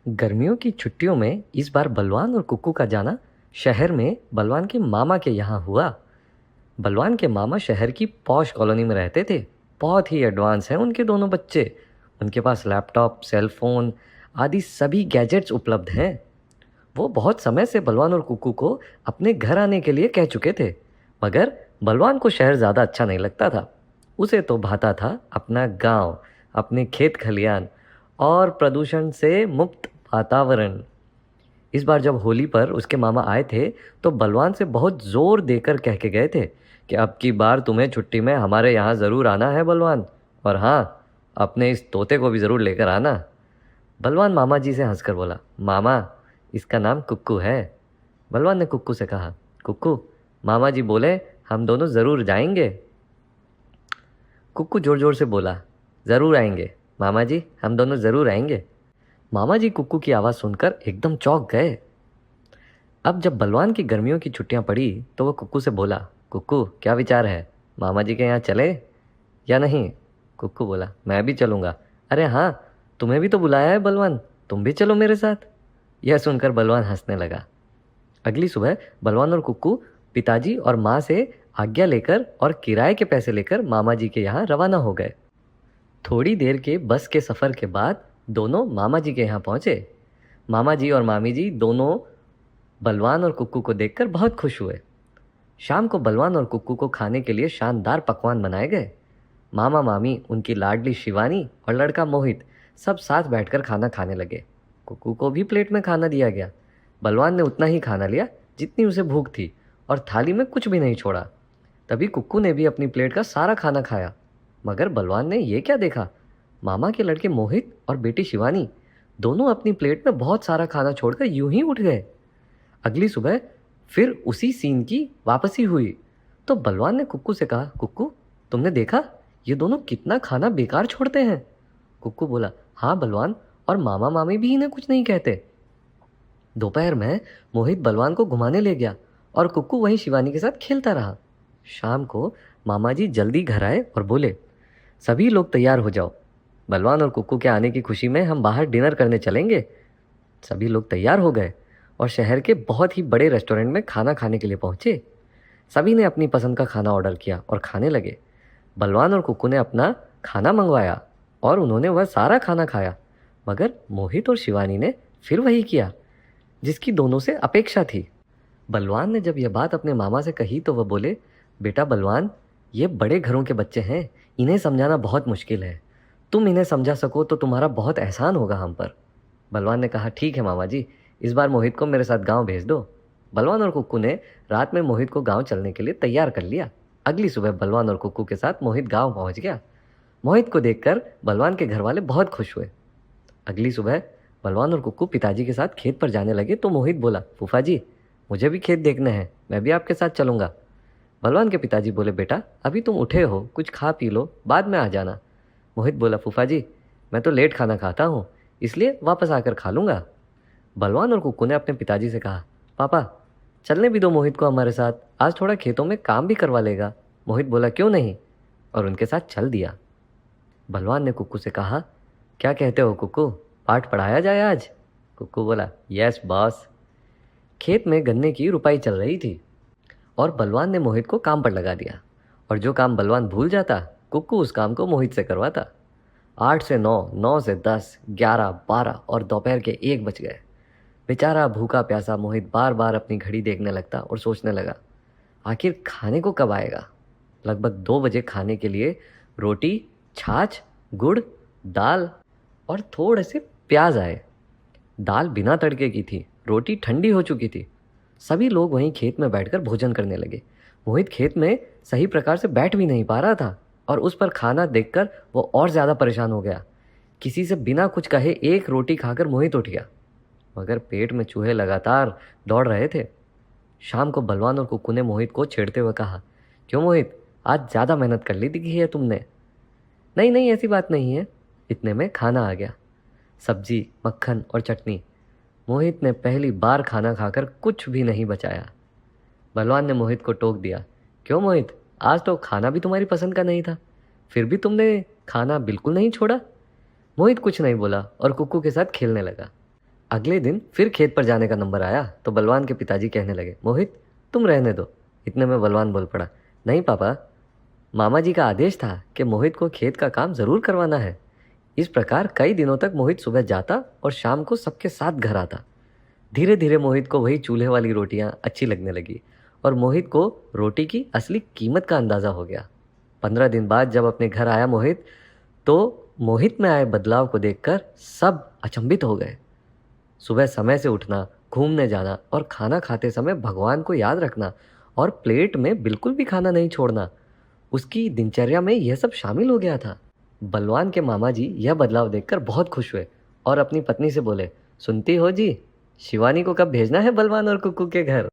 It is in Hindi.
गर्मियों की छुट्टियों में इस बार बलवान और कुक्कू का जाना शहर में बलवान के मामा के यहाँ हुआ। बलवान के मामा शहर की पॉश कॉलोनी में रहते थे। बहुत ही एडवांस हैं उनके दोनों बच्चे। उनके पास लैपटॉप, सेल फोन आदि सभी गैजेट्स उपलब्ध हैं। वो बहुत समय से बलवान और कुक्कू को अपने घर आने के लिए कह चुके थे, मगर बलवान को शहर ज़्यादा अच्छा नहीं लगता था। उसे तो भाता था अपना गांव, अपने खेत खलियान और प्रदूषण से मुक्त वातावरण। इस बार जब होली पर उसके मामा आए थे तो बलवान से बहुत जोर देकर कह के गए थे कि अब की बार तुम्हें छुट्टी में हमारे यहाँ ज़रूर आना है बलवान, और हाँ, अपने इस तोते को भी ज़रूर लेकर आना। बलवान मामा जी से हंसकर बोला, मामा, इसका नाम कुक्कू है। बलवान ने कुक्कू से कहा, कुक्कू, मामा जी बोले हम दोनों ज़रूर जाएंगे। कुक्कू जोर जोर से बोला, ज़रूर आएंगे मामा जी, हम दोनों ज़रूर आएंगे। मामा जी कुक्कू की आवाज़ सुनकर एकदम चौंक गए। अब जब बलवान की गर्मियों की छुट्टियां पड़ी तो वह कुक्कू से बोला, कुक्कू, क्या विचार है, मामा जी के यहाँ चले या नहीं? कुक्कू बोला, मैं भी चलूँगा। अरे हाँ, तुम्हें भी तो बुलाया है बलवान, तुम भी चलो मेरे साथ। यह सुनकर बलवान हंसने लगा। अगली सुबह बलवान और कुक्कू पिताजी और माँ से आज्ञा लेकर और किराए के पैसे लेकर मामा जी के यहाँ रवाना हो गए। थोड़ी देर के बस के सफ़र के बाद दोनों मामा जी के यहाँ पहुँचे। मामा जी और मामी जी दोनों बलवान और कुक्कू को देखकर बहुत खुश हुए। शाम को बलवान और कुक्कू को खाने के लिए शानदार पकवान बनाए गए। मामा मामी, उनकी लाडली शिवानी और लड़का मोहित सब साथ बैठकर खाना खाने लगे। कुक्कू को भी प्लेट में खाना दिया गया। बलवान ने उतना ही खाना लिया जितनी उसे भूख थी और थाली में कुछ भी नहीं छोड़ा। तभी कुक्कू ने भी अपनी प्लेट का सारा खाना खाया, मगर बलवान ने ये क्या देखा, मामा के लड़के मोहित और बेटी शिवानी दोनों अपनी प्लेट में बहुत सारा खाना छोड़कर यूं ही उठ गए। अगली सुबह फिर उसी सीन की वापसी हुई तो बलवान ने कुक्कू से कहा, कुक्कू, तुमने देखा ये दोनों कितना खाना बेकार छोड़ते हैं? कुक्कू बोला, हाँ बलवान, और मामा मामी भी इन्हें कुछ नहीं कहते। दोपहर में मोहित बलवान को घुमाने ले गया और कुक्कू वहीं शिवानी के साथ खेलता रहा। शाम को मामा जी जल्दी घर आए और बोले, सभी लोग तैयार हो जाओ, बलवान और कुक्कू के आने की खुशी में हम बाहर डिनर करने चलेंगे। सभी लोग तैयार हो गए और शहर के बहुत ही बड़े रेस्टोरेंट में खाना खाने के लिए पहुंचे। सभी ने अपनी पसंद का खाना ऑर्डर किया और खाने लगे। बलवान और कुक्कू ने अपना खाना मंगवाया और उन्होंने वह सारा खाना खाया, मगर मोहित और शिवानी ने फिर वही किया जिसकी दोनों से अपेक्षा थी। बलवान ने जब यह बात अपने मामा से कही तो वह बोले, बेटा बलवान, ये बड़े घरों के बच्चे हैं, इन्हें समझाना बहुत मुश्किल है। तुम इन्हें समझा सको तो तुम्हारा बहुत एहसान होगा हम पर। बलवान ने कहा, ठीक है मामा जी, इस बार मोहित को मेरे साथ गांव भेज दो। बलवान और कुक्कू ने रात में मोहित को गांव चलने के लिए तैयार कर लिया। अगली सुबह बलवान और कुक्कू के साथ मोहित गांव पहुंच गया। मोहित को देखकर बलवान के घर वाले बहुत खुश हुए। अगली सुबह बलवान और कुक्कू पिताजी के साथ खेत पर जाने लगे तो मोहित बोला, फूफा जी, मुझे भी खेत देखने हैं, मैं भी आपके साथ चलूँगा। बलवान के पिताजी बोले, बेटा अभी तुम उठे हो, कुछ खा पी लो, बाद में आ जाना। मोहित बोला, फूफा जी, मैं तो लेट खाना खाता हूँ, इसलिए वापस आकर खा लूँगा। बलवान और कुक्कू ने अपने पिताजी से कहा, पापा, चलने भी दो मोहित को हमारे साथ, आज थोड़ा खेतों में काम भी करवा लेगा। मोहित बोला, क्यों नहीं, और उनके साथ चल दिया। बलवान ने कुक्कू से कहा, क्या कहते हो कुक्कू, पाठ पढ़ाया जाए आज? कुक्कू बोला, यस बॉस। खेत में गन्ने की रुपाई चल रही थी और बलवान ने मोहित को काम पर लगा दिया, और जो काम बलवान भूल जाता कुक्कू उस काम को मोहित से करवाता। 8 से 9, 9 से 10, 11, 12 और दोपहर के 1 बज गए। बेचारा भूखा प्यासा मोहित बार बार अपनी घड़ी देखने लगता और सोचने लगा, आखिर खाने को कब आएगा। लगभग 2 बजे खाने के लिए रोटी, छाछ, गुड़, दाल और थोड़े से प्याज आए। दाल बिना तड़के की थी, रोटी ठंडी हो चुकी थी। सभी लोग वहीं खेत में बैठकर भोजन करने लगे। मोहित खेत में सही प्रकार से बैठ भी नहीं पा रहा था और उस पर खाना देखकर वो और ज़्यादा परेशान हो गया। किसी से बिना कुछ कहे एक रोटी खाकर मोहित उठ गया, मगर पेट में चूहे लगातार दौड़ रहे थे। शाम को बलवान और कुक्कू ने मोहित को छेड़ते हुए कहा, क्यों मोहित, आज ज़्यादा मेहनत कर ली दिखी है तुमने? नहीं नहीं, ऐसी बात नहीं है। इतने में खाना आ गया, सब्जी, मक्खन और चटनी। मोहित ने पहली बार खाना खाकर कुछ भी नहीं बचाया। बलवान ने मोहित को टोक दिया, क्यों मोहित, आज तो खाना भी तुम्हारी पसंद का नहीं था, फिर भी तुमने खाना बिल्कुल नहीं छोड़ा। मोहित कुछ नहीं बोला और कुक्कू के साथ खेलने लगा। अगले दिन फिर खेत पर जाने का नंबर आया तो बलवान के पिताजी कहने लगे, मोहित तुम रहने दो। इतने में बलवान बोल पड़ा, नहीं पापा, मामा जी का आदेश था कि मोहित को खेत का काम ज़रूर करवाना है। इस प्रकार कई दिनों तक मोहित सुबह जाता और शाम को सबके साथ घर आता। धीरे धीरे मोहित को वही चूल्हे वाली रोटियां अच्छी लगने लगी और मोहित को रोटी की असली कीमत का अंदाज़ा हो गया। 15 दिन बाद जब अपने घर आया मोहित, तो मोहित में आए बदलाव को देखकर सब अचंभित हो गए। सुबह समय से उठना, घूमने जाना और खाना खाते समय भगवान को याद रखना और प्लेट में बिल्कुल भी खाना नहीं छोड़ना, उसकी दिनचर्या में यह सब शामिल हो गया था। बलवान के मामा जी यह बदलाव देखकर बहुत खुश हुए और अपनी पत्नी से बोले, सुनती हो जी, शिवानी को कब भेजना है बलवान और कुक्कू के घर?